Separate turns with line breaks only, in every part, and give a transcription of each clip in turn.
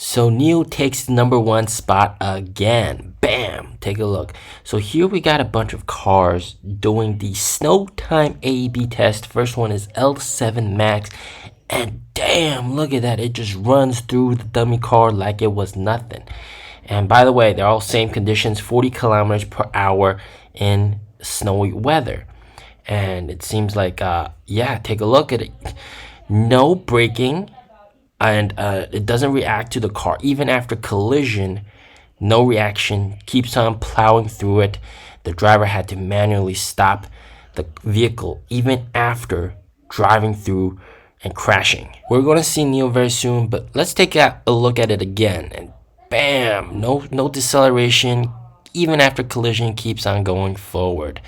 So NIO takes the #1 spot again. Bam! Take a look. So here we got a bunch of cars doing the snow time AEB test. First one is L7 Max. And damn, look at that. It just runs through the dummy car like it was nothing. And by the way, they're all same conditions, 40 kilometers per hour in snowy weather. And it seems like, yeah, take a look at it. No braking. And it doesn't react to the car. Even after collision, no reaction, keeps on plowing through it. The driver had to manually stop the vehicle even after driving through and crashing. We're going to see NIO very soon, but let's take a look at it again. And bam, no deceleration, even after collision, keeps on going forward.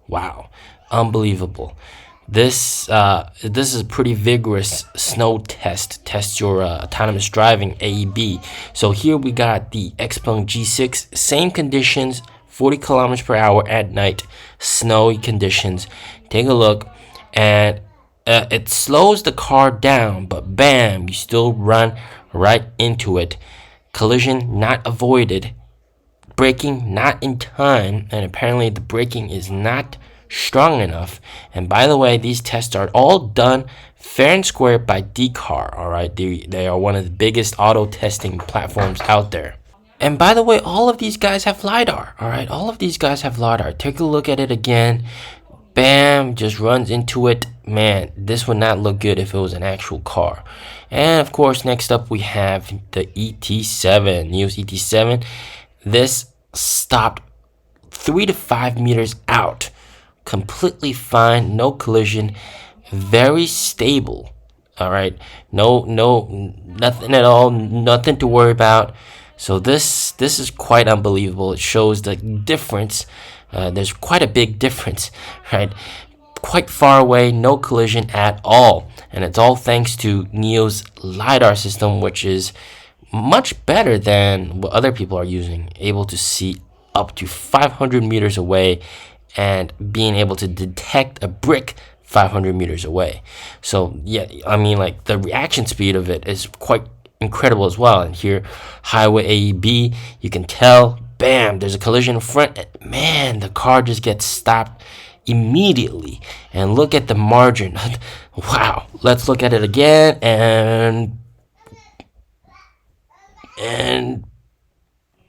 Wow, unbelievable. This is a pretty vigorous snow test. Test your autonomous driving AEB. So here we got the Xpeng G6, same conditions, 40 kilometers per hour at night, snowy conditions. Take a look, and it slows the car down, but bam, you still run right into it. Collision not avoided, braking not in time, and apparently the braking is not strong enough. And by the way, these tests are all done fair and square by DCAR. All right, they are one of the biggest auto testing platforms out there. And by the way, all of these guys have LiDAR. All right, all of these guys have LiDAR. Take a look at it again. Bam, just runs into it. Man, this would not look good if it was an actual car. And of course, next up we have the ET7, NIO's ET7. This stopped 3 to 5 meters out. Completely fine, no collision, very stable. All right, nothing at all, nothing to worry about. So this is quite unbelievable. It shows the difference. There's quite a big difference, right? Quite far away, no collision at all, and it's all thanks to NIO's LiDAR system, which is much better than what other people are using, able to see up to 500 meters away and being able to detect a brick 500 meters away. So yeah, I mean, like, the reaction speed of it is quite incredible as well. And here, highway AEB, you can tell, bam, there's a collision in front. Man, the car just gets stopped immediately. And look at the margin. Wow. Let's look at it again, and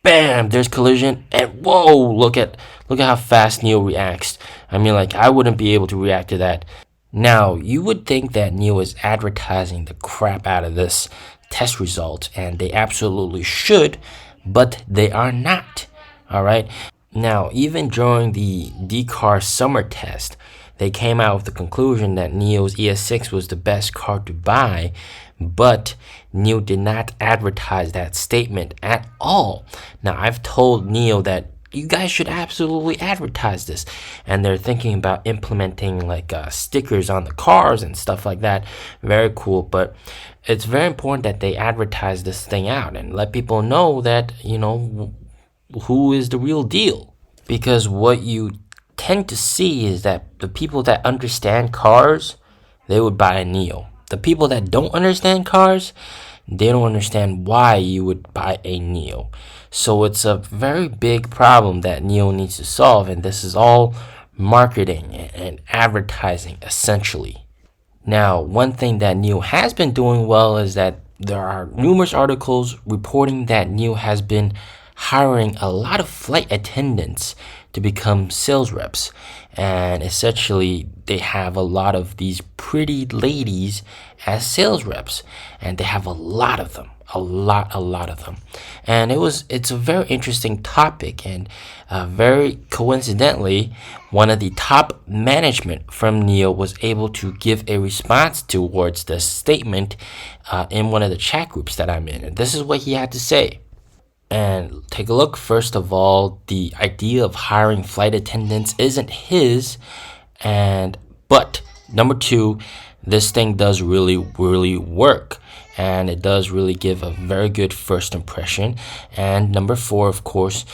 bam, there's collision, and whoa, look at how fast NIO reacts. I mean, like, I wouldn't be able to react to that. Now, you would think that NIO is advertising the crap out of this test result, and they absolutely should, but they are not. All right. Now, even during the DCAR summer test, they came out with the conclusion that NIO's ES6 was the best car to buy, but NIO did not advertise that statement at all. Now, I've told NIO that you guys should absolutely advertise this, and they're thinking about implementing like stickers on the cars and stuff like that. Very cool, but it's very important that they advertise this thing out and let people know that, you know, who is the real deal. Because what you tend to see is that the people that understand cars, they would buy a NIO. The people that don't understand cars, they don't understand why you would buy a NIO. So it's a very big problem that NIO needs to solve, and this is all marketing and advertising essentially. Now, one thing that NIO has been doing well is that there are numerous articles reporting that NIO has been hiring a lot of flight attendants to become sales reps, and essentially they have a lot of these pretty ladies as sales reps, and they have a lot of them, a lot of them. And it's a very interesting topic, and very coincidentally, one of the top management from NIO was able to give a response towards this statement in one of the chat groups that I'm in, and this is what he had to say. And take a look. First of all, the idea of hiring flight attendants isn't his, but number two, this thing does really work, and it does really give a very good first impression. And number four, of course,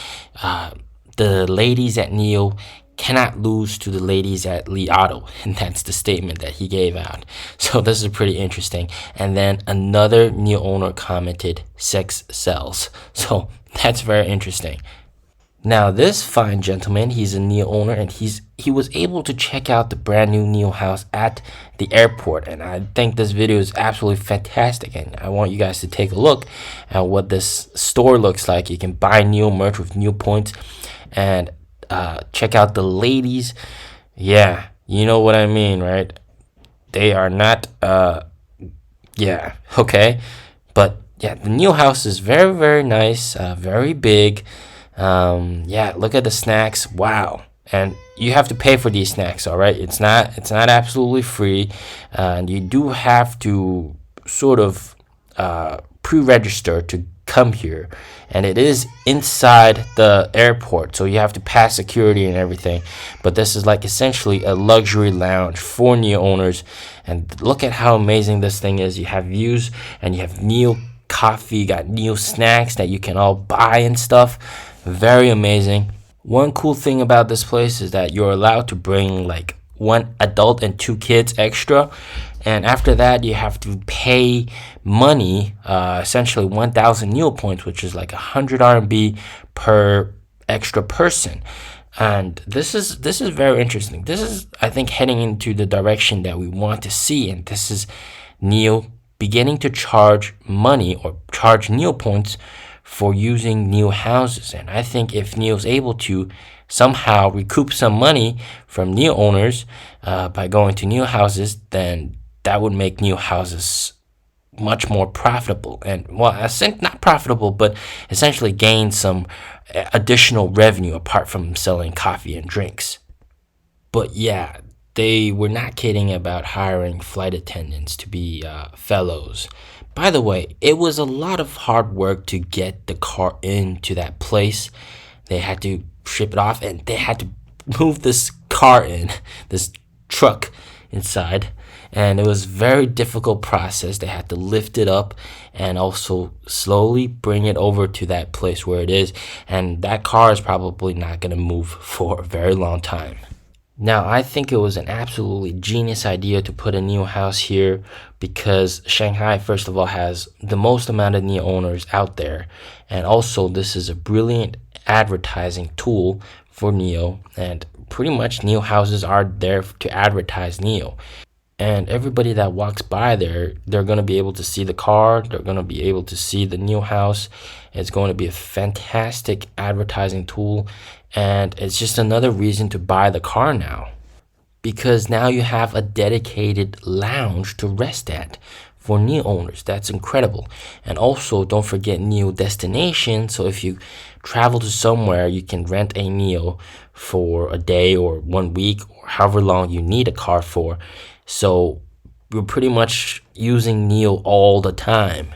the ladies at NIO cannot lose to the ladies at Li Auto. And that's the statement that he gave out. So this is pretty interesting. And then another NIO owner commented, sex sells. So that's very interesting. Now this fine gentleman, he's a NIO owner, and he was able to check out the brand new NIO house at the airport, and I think this video is absolutely fantastic, and I want you guys to take a look at what this store looks like. You can buy NIO merch with NIO points, and check out the ladies. Yeah, you know what I mean, right? They are not yeah, okay, but yeah, the NIO house is very, very nice, very big. Yeah, look at the snacks. Wow. And you have to pay for these snacks, all right? It's not absolutely free. And you do have to sort of pre-register to come here. And it is inside the airport, so you have to pass security and everything. But this is like essentially a luxury lounge for NIO owners. And look at how amazing this thing is. You have views, and you have NIO coffee, you got NIO snacks that you can all buy and stuff. Very amazing. One cool thing about this place is that you're allowed to bring like one adult and two kids extra, and after that you have to pay money, essentially 1,000 NIO points, which is like 100 RMB per extra person. And this is very interesting. This is, I think, heading into the direction that we want to see, and this is NIO beginning to charge money or charge NIO points for using NIO houses. And I think if NIO is able to somehow recoup some money from NIO owners by going to NIO houses, then that would make NIO houses much more profitable. And, well, not profitable, but essentially gain some additional revenue apart from selling coffee and drinks. But yeah, they were not kidding about hiring flight attendants to be fellows. By the way, it was a lot of hard work to get the car into that place. They had to ship it off, and they had to move this car in, this truck inside. And it was a very difficult process. They had to lift it up and also slowly bring it over to that place where it is. And that car is probably not going to move for a very long time. Now, I think it was an absolutely genius idea to put a NIO house here because Shanghai, first of all, has the most amount of NIO owners out there. And also, this is a brilliant advertising tool for NIO. And pretty much NIO houses are there to advertise NIO. And everybody that walks by there, they're going to be able to see the car. They're going to be able to see the NIO house. It's going to be a fantastic advertising tool. And it's just another reason to buy the car now, because now you have a dedicated lounge to rest at for NIO owners. That's incredible. And also, don't forget NIO destination. So if you travel to somewhere, you can rent a NIO for a day or 1 week or however long you need a car for. So we're pretty much using NIO all the time.